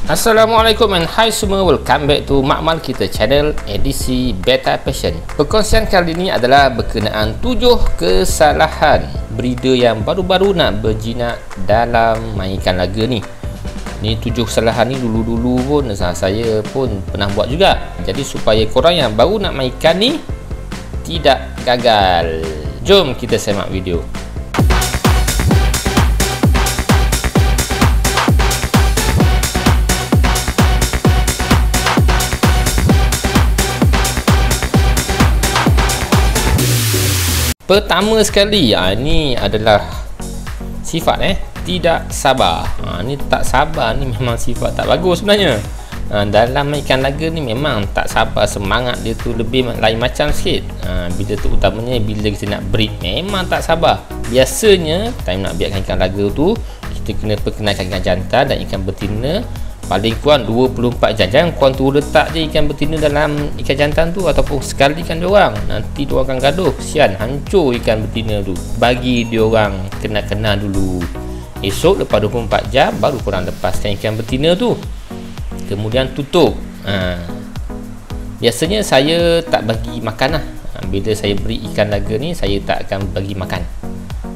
Assalamualaikum and hi semua, welcome back to Makmal Kita channel edisi Beta Passion. Perkongsian kali ini adalah berkenaan 7 kesalahan breeder yang baru-baru nak berjinak dalam mainkan laga ni. Ni 7 kesalahan ni dulu-dulu pun saya pun pernah buat juga. Jadi supaya korang yang baru nak mainkan ni tidak gagal, jom kita semak video. Pertama sekali, ini adalah sifat tidak sabar. Ni tak sabar ni memang sifat tak bagus sebenarnya. Dalam mainkan laga ni memang tak sabar, semangat dia tu lebih lain macam sikit. Bila tu utamanya bila kita nak breed, memang tak sabar. Biasanya time nak biarkan ikan laga tu, kita kena perkenalkan ikan jantan dan ikan betina paling kurang 24 jam. Jangan korang tu letak je ikan betina dalam ikan jantan tu, ataupun sekali ikan diorang, nanti diorang akan gaduh, kesian, hancur ikan betina tu. Bagi diorang kena-kena dulu. Esok lepas 24 jam baru korang lepaskan ikan betina tu, kemudian tutup. Biasanya saya tak bagi makan lah. Bila saya beri ikan laga ni, saya tak akan bagi makan.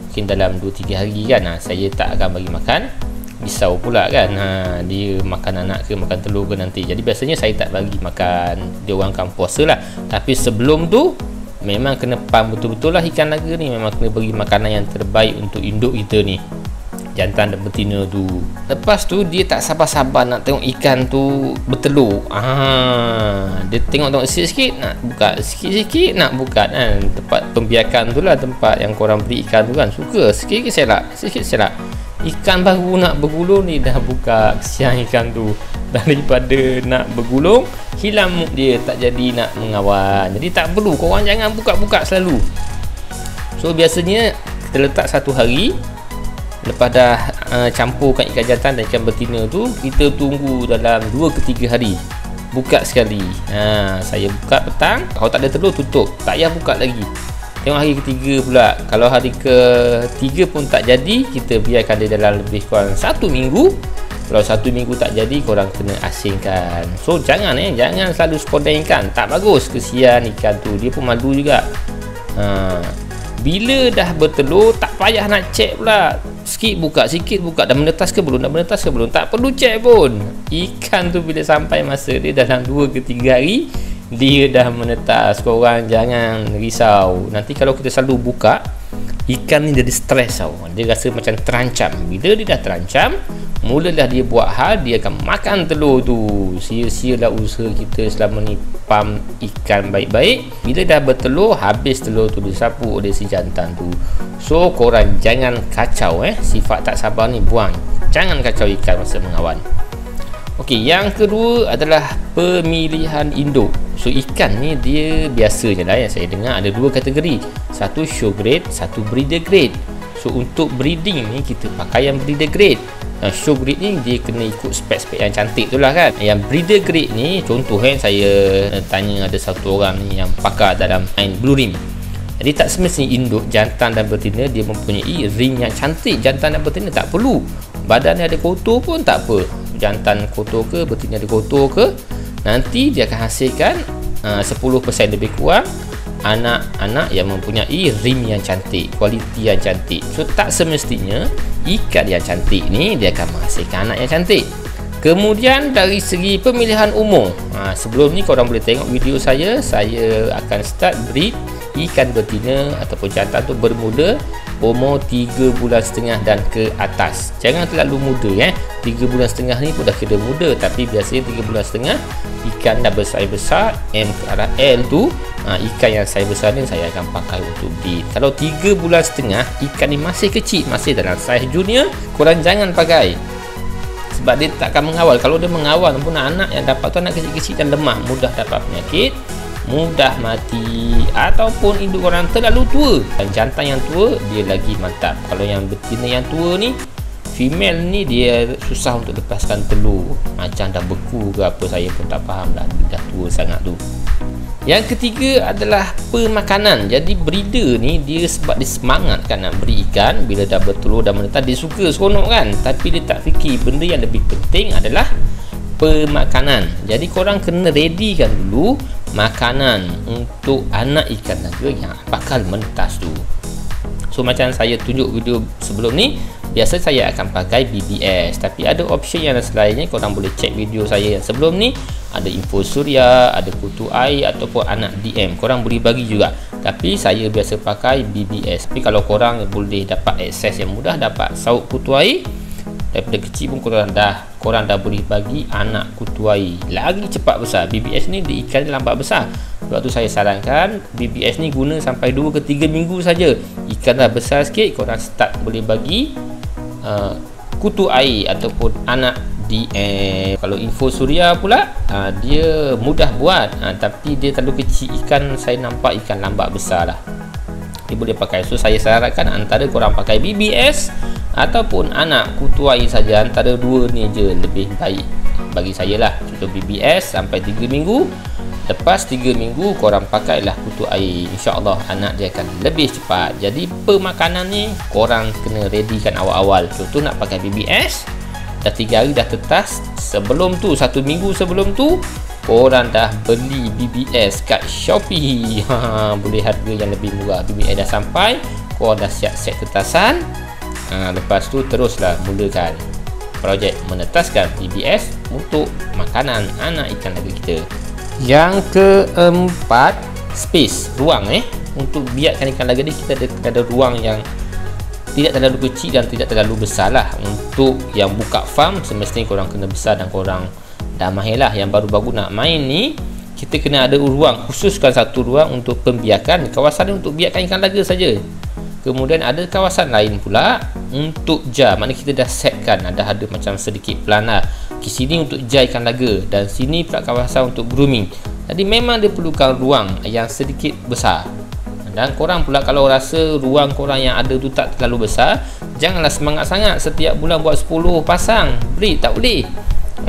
Mungkin dalam 2-3 hari kan, saya tak akan bagi makan. Risau pula kan, dia makan anak ke makan telur ke nanti. Jadi biasanya saya tak bagi makan, dia orang akan puasa lah. Tapi sebelum tu memang kena pam betul-betul lah ikan laga ni. Memang kena bagi makanan yang terbaik untuk induk kita ni, jantan dan betina tu. Lepas tu dia tak sabar-sabar nak tengok ikan tu bertelur. Dia tengok sikit-sikit nak buka, sikit-sikit nak buka kan. Tempat pembiakan tu lah, tempat yang korang beri ikan tu kan. Suka sikit-sikit selak, sikit selak. Ikan baru nak bergulung ni dah buka, kesian ikan tu. Daripada nak bergulung, hilang mood dia, tak jadi nak mengawal. Jadi tak perlu, korang jangan buka-buka selalu. So biasanya kita letak 1 hari. Lepas dah campurkan ikan jantan dan ikan betina tu, kita tunggu dalam 2 ke 3 hari buka sekali. Saya buka petang, kalau tak ada telur tutup, tak payah buka lagi. Tengok hari ketiga pula. Kalau hari ketiga pun tak jadi, kita biarkan dia dalam lebih kurang 1 minggu. Kalau 1 minggu tak jadi, korang kena asingkan. So jangan jangan selalu sepondeng ikan, tak bagus, kesian ikan tu, dia pun malu juga. Bila dah bertelur, tak payah nak cek pula. Sikit buka, dah menetas ke belum, tak perlu cek pun. Ikan tu bila sampai masa dia dalam 2 ke 3 hari, dia dah menetas. Korang jangan risau. Nanti kalau kita selalu buka, ikan ni jadi stres tau. Dia rasa macam terancam. Bila dia dah terancam, mulalah dia buat hal, dia akan makan telur tu. Sia-sialah usaha kita selama ni pam ikan baik-baik. Bila dah bertelur, habis telur tu disapu oleh si jantan tu. So korang jangan kacau sifat tak sabar ni buang. Jangan kacau ikan masa mengawan. Okey, yang kedua adalah pemilihan induk. So ikan ni dia biasa je lah, yang saya dengar ada 2 kategori. Satu show grade, satu breeder grade. So untuk breeding ni kita pakai yang breeder grade. Show grade ni dia kena ikut spek-spek yang cantik tu lah kan. Yang breeder grade ni, contoh saya tanya ada satu orang ni yang pakar dalam main blue rim. Jadi tak semestinya induk jantan dan betina dia mempunyai rim yang cantik. Jantan dan betina tak perlu. Badan dia ada kotor pun tak apa. Jantan kotor ke, betina ada kotor ke, nanti dia akan hasilkan 10% lebih kurang anak-anak yang mempunyai rim yang cantik, kualiti yang cantik. So tak semestinya ikan yang cantik ni dia akan menghasilkan anak yang cantik. Kemudian dari segi pemilihan umur, sebelum ni korang boleh tengok video saya akan start breed ikan betina ataupun jantan tu bermula umur 3,5 bulan dan ke atas. Jangan terlalu muda 3,5 bulan ni pun dah kira muda. Tapi biasanya 3,5 bulan ikan dah besar-besar, M ke arah L tu, ikan yang saya besar ni saya akan pakai untuk breed. Kalau 3,5 bulan ikan ni masih kecil, masih dalam saiz junior, korang jangan pakai. Sebab dia tak akan mengawal. Kalau dia mengawal pun, anak yang dapat tu anak kecil-kecil dan lemah, mudah dapat penyakit, mudah mati, ataupun induk orang terlalu tua. Dan jantan yang tua dia lagi mantap. Kalau yang betina yang tua ni, female ni dia susah untuk lepaskan telur, macam dah beku ke apa, saya pun tak faham lah, dia dah tua sangat tu. Yang ketiga adalah pemakanan. Jadi breeder ni dia sebab dia semangat kan nak beri ikan, bila dah bertelur dan menetas dia suka seronok kan, tapi dia tak fikir benda yang lebih penting adalah pemakanan. Jadi korang kena readykan dulu makanan untuk anak ikan naga yang bakal menetas tu. So macam saya tunjuk video sebelum ni, biasa saya akan pakai BBS, tapi ada option yang selainnya. Korang boleh check video saya yang sebelum ni, ada info suria, ada kutu air ataupun anak DM, korang boleh bagi juga. Tapi saya biasa pakai BBS. Tapi kalau korang boleh dapat akses yang mudah, dapat sauk kutu air daripada kecil pun, korang dah boleh bagi anak kutu air lagi cepat besar. BBS ni di ikan lambat besar. Sebab tu saya sarankan BBS ni guna sampai 2 ke 3 minggu saja. Ikan dah besar sikit, korang start boleh bagi kutu air ataupun anak DM. Kalau info suria pula, dia mudah buat, tapi dia terlalu kecil ikan. Saya nampak ikan lambat besar lah, dia boleh pakai. So saya sarankan antara korang pakai BBS ataupun anak kutu air saja. Antara dua ni je lebih baik bagi saya lah. Contoh BBS sampai 3 minggu, lepas 3 minggu korang pakailah kutu air, InsyaAllah anak dia akan lebih cepat. Jadi pemakanan ni korang kena readykan awal-awal. Contoh nak pakai BBS, dah 3 hari dah tetas, sebelum tu 1 minggu sebelum tu korang dah beli BBS kat Shopee. Boleh harga yang lebih murah. BBS dah sampai, korang dah siap set tetasan. Lepas tu teruslah mulakan projek menetaskan BBS untuk makanan anak ikan naga kita. Yang keempat, space, ruang untuk biarkan ikan naga ni kita ada ruang yang tidak terlalu kecil dan tidak terlalu besar lah. Untuk yang buka farm semestinya korang kena besar dan korang dah mahir lah. Yang baru-baru nak main ni, kita kena ada ruang, khususkan satu ruang untuk pembiakan. Kawasan ni untuk biarkan ikan naga saja. Kemudian ada kawasan lain pula untuk jar, mana kita dah setkan, ada macam sedikit pelana. Di sini untuk jar ikan naga dan sini pula kawasan untuk grooming. Jadi memang dia perlukan ruang yang sedikit besar. Dan korang pula kalau rasa ruang korang yang ada tu tak terlalu besar, janganlah semangat sangat setiap bulan buat 10 pasang breed, tak boleh.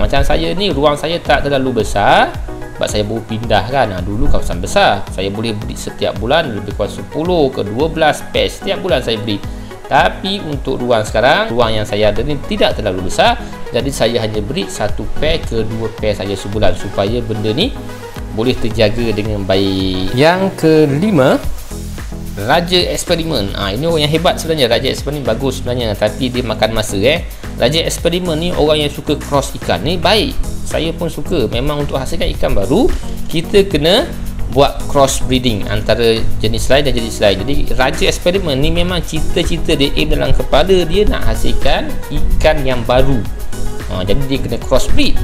Macam saya ni, ruang saya tak terlalu besar sebab saya baru pindah kan. Dulu kawasan besar, saya boleh breed setiap bulan lebih kurang 10 ke 12 pair setiap bulan saya breed. Tapi untuk ruang sekarang, ruang yang saya ada ni tidak terlalu besar, jadi saya hanya breed 1 pair ke 2 pair saja sebulan supaya benda ni boleh terjaga dengan baik. Yang kelima, Raja Eksperimen. Ini orang yang hebat sebenarnya. Raja Eksperimen bagus sebenarnya, tapi dia makan masa. Raja Eksperimen ni orang yang suka cross ikan ni baik. Saya pun suka. Memang untuk hasilkan ikan baru, kita kena buat cross breeding antara jenis lain dan jenis lain. Jadi Raja Eksperimen ni memang cita-cita dia aim dalam kepala dia nak hasilkan ikan yang baru. Jadi dia kena cross breed.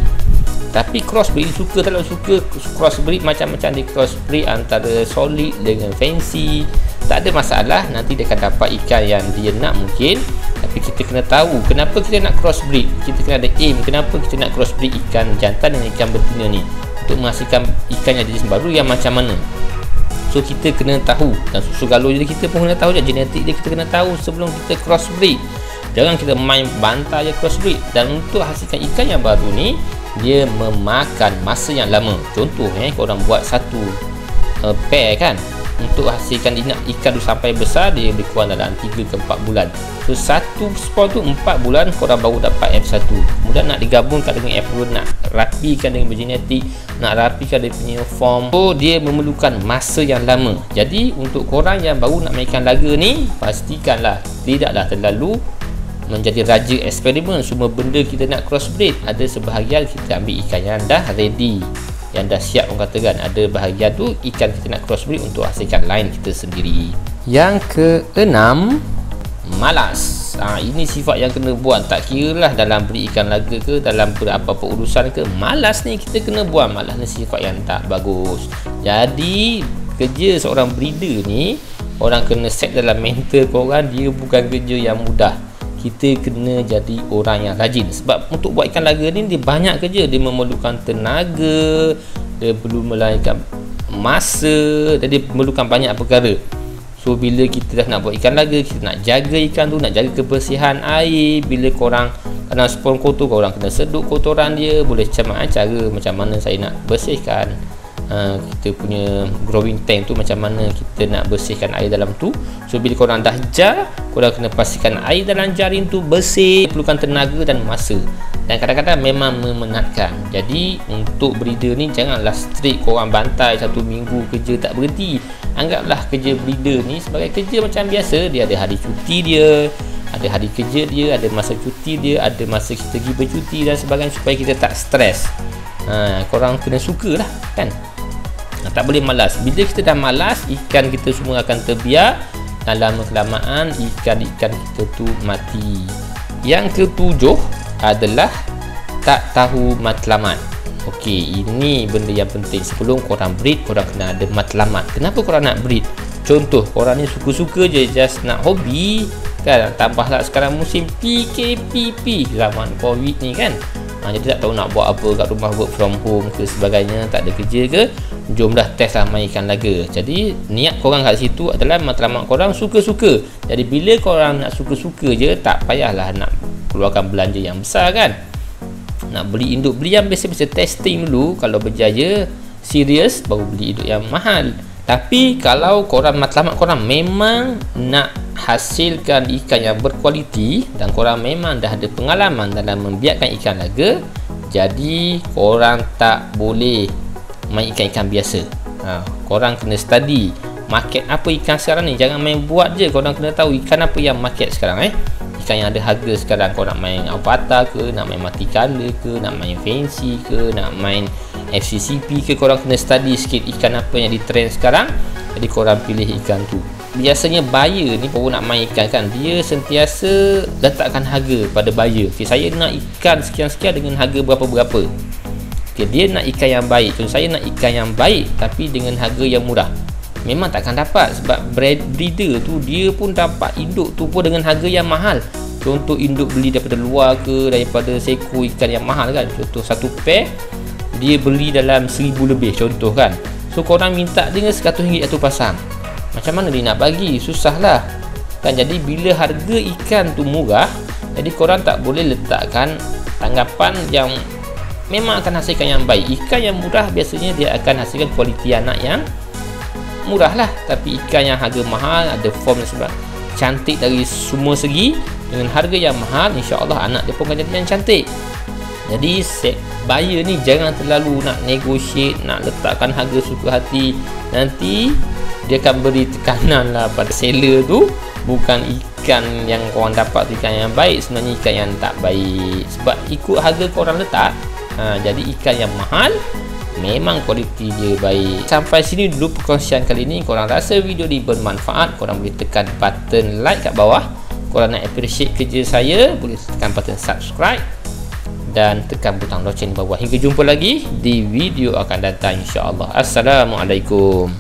Tapi cross breed suka tak suka cross breed, macam-macam di cross breed antara solid dengan fancy, tak ada masalah. Nanti dia akan dapat ikan yang dia nak mungkin. Tapi kita kena tahu kenapa kita nak cross breed. Kita kena ada aim, kenapa kita nak cross breed ikan jantan dengan ikan betina ni, untuk menghasilkan ikan yang jenis baru yang macam mana. So kita kena tahu, dan susu galur jadi kita pun kena tahu je genetik dia, kita kena tahu sebelum kita cross breed. Jangan kita main bantai je cross breed. Dan untuk hasilkan ikan yang baru ni, dia memakan masa yang lama. Contoh korang buat satu pair kan, untuk hasilkan ikan tu sampai besar, dia lebih kurang dalam 3 ke 4 bulan. So satu spawn tu 4 bulan korang baru dapat F1. Kemudian nak digabungkan dengan F2, nak rapikan dengan bergenetik, nak rapikan dia punya form, so dia memerlukan masa yang lama. Jadi untuk korang yang baru nak mainkan laga ni, pastikanlah tidaklah terlalu menjadi raja eksperimen. Semua benda kita nak crossbreed, ada sebahagian kita ambil ikan yang dah ready, yang dah siap orang katakan. Ada bahagian tu ikan kita nak crossbreed untuk hasilkan line kita sendiri. Yang keenam, malas. Ini sifat yang kena buang. Tak kira lah dalam beri ikan laga ke, dalam apa-apa urusan ke, malas ni kita kena buang. Malas ni sifat yang tak bagus. Jadi kerja seorang breeder ni, orang kena set dalam mental korang, dia bukan kerja yang mudah. Kita kena jadi orang yang rajin. Sebab untuk buat ikan laga ni, dia banyak kerja. Dia memerlukan tenaga, dia perlu melahirkan masa, dan dia memerlukan banyak perkara. So bila kita dah nak buat ikan laga, kita nak jaga ikan tu, nak jaga kebersihan air. Bila korang kena spawn kotor, korang kena sedut kotoran dia. Boleh cara macam mana saya nak bersihkan kita punya growing tank tu, macam mana kita nak bersihkan air dalam tu. So bila korang dah jar, korang kena pastikan air dalam jaring tu bersih, perlukan tenaga dan masa, dan kadang-kadang memang memenatkan. Jadi untuk breeder ni janganlah strict korang bantai 1 minggu kerja tak berhenti. Anggaplah kerja breeder ni sebagai kerja macam biasa. Dia ada hari cuti dia, ada hari kerja dia, ada masa cuti dia, ada masa kita pergi bercuti dan sebagainya, supaya kita tak stres. Korang kena suka lah kan. Tak boleh malas. Bila kita dah malas, ikan kita semua akan terbiak, dan lama-kelamaan ikan-ikan kita tu mati. Yang ketujuh adalah tak tahu matlamat. Okey, ini benda yang penting. Sebelum korang breed, korang kena ada matlamat. Kenapa korang nak breed? Contoh, korang ni suka-suka je, just nak hobi kan. Tambahlah sekarang musim PKPP, zaman COVID ni kan. Jadi tak tahu nak buat apa kat rumah, work from home ke sebagainya, tak ada kerja ke, jomlah test lah main ikan laga. Jadi niat korang kat situ adalah matlamat korang suka-suka. Jadi bila korang nak suka-suka je, tak payahlah nak keluarkan belanja yang besar kan. Nak beli induk, beli yang biasa-biasa, testing dulu. Kalau berjaya serius, baru beli induk yang mahal. Tapi kalau korang matlamat korang memang nak hasilkan ikan yang berkualiti, dan korang memang dah ada pengalaman dalam membiakkan ikan laga, jadi korang tak boleh main ikan-ikan biasa. Korang kena study market apa ikan sekarang ni. Jangan main buat je. Korang kena tahu ikan apa yang market sekarang ikan yang ada harga sekarang. Kau nak main avatar ke, nak main mati color ke, nak main fancy ke, nak main FCCP ke, korang kena study sikit ikan apa yang di trend sekarang. Jadi korang pilih ikan tu. Biasanya buyer ni baru nak main ikan kan, dia sentiasa letakkan harga pada buyer. Okay, saya nak ikan sekian-sekian dengan harga berapa-berapa. Okay, dia nak ikan yang baik. Contoh, saya nak ikan yang baik tapi dengan harga yang murah. Memang takkan dapat, sebab breeder tu dia pun dapat induk tu pun dengan harga yang mahal. Contoh induk beli daripada luar ke, daripada seko ikan yang mahal kan. Contoh satu pair dia beli dalam 1000 lebih contoh kan. So korang minta dia dengan RM100 satu pasang, macam mana dia nak bagi? Susah lah kan. Jadi bila harga ikan tu murah, jadi korang tak boleh letakkan tanggapan yang memang akan hasilkan yang baik. Ikan yang murah biasanya dia akan hasilkan kualiti anak yang murah lah. Tapi ikan yang harga mahal, ada form yang sebab cantik dari semua segi, dengan harga yang mahal, insya-Allah anak dia pun akan jadi yang cantik. Jadi buyer ni jangan terlalu nak negotiate, nak letakkan harga suka hati. Nanti dia akan beri tekanan lah pada seller tu. Bukan ikan yang korang dapat ikan yang baik, sebenarnya ikan yang tak baik, sebab ikut harga korang letak. Jadi ikan yang mahal memang kualiti dia baik. Sampai sini dulu perkongsian kali ni. Korang rasa video ni bermanfaat, korang boleh tekan button like kat bawah. Korang nak appreciate kerja saya, boleh tekan button subscribe dan tekan butang loceng bawah. Hingga jumpa lagi di video akan datang, insya-Allah. Assalamualaikum.